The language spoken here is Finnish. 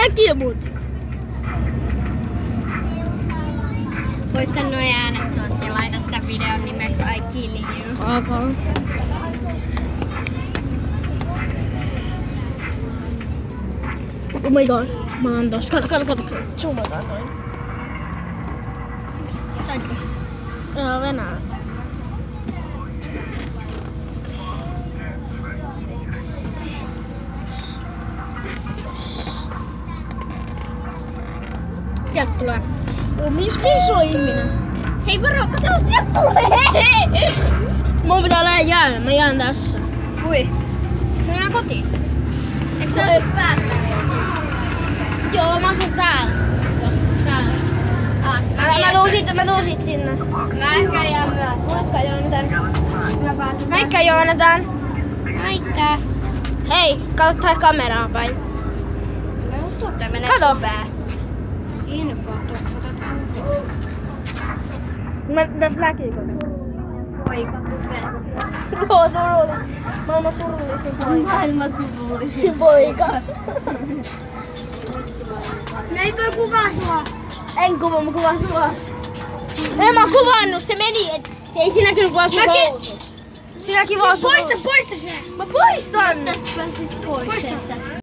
näki mut. Poista nuo äänet tuosta ja laita tämän videon nimeksi I Kill You. Okay. Oh my god. Mä oon tossa. Kato. Zoomataan noin. Saitko? Joo, Venäjä. Sieltä tulee. Missä on ihminen? Hei varo, kato sieltä tulee! Mun pitää lähteä jäälle. Mä jään tässä. Kui? Mä jään kotiin. Eikö sä asu päässä? Joo, mä asun täällä. Täällä. Mä tuun sit sinne. Mä ehkä jään myös. Moikka Joonatan. Mä pääsen. Moikka Joonatan. Moikka. Hei, katso tähän kameraan päin. Kato. Tässä näkyykö? Poika tupee. Joo, surullista. Maailman surullisin poika. Maailman surullisin Poika. Ei toi kuvaa sua. En kuvaa, mä kuvaan sua. En mä kuvannut, se meni. Ei siinä kyllä kuvaa sun housut. Sinäkin vaan sun. Poista se! Mä poistan! Tästä pääsis pois. Poista.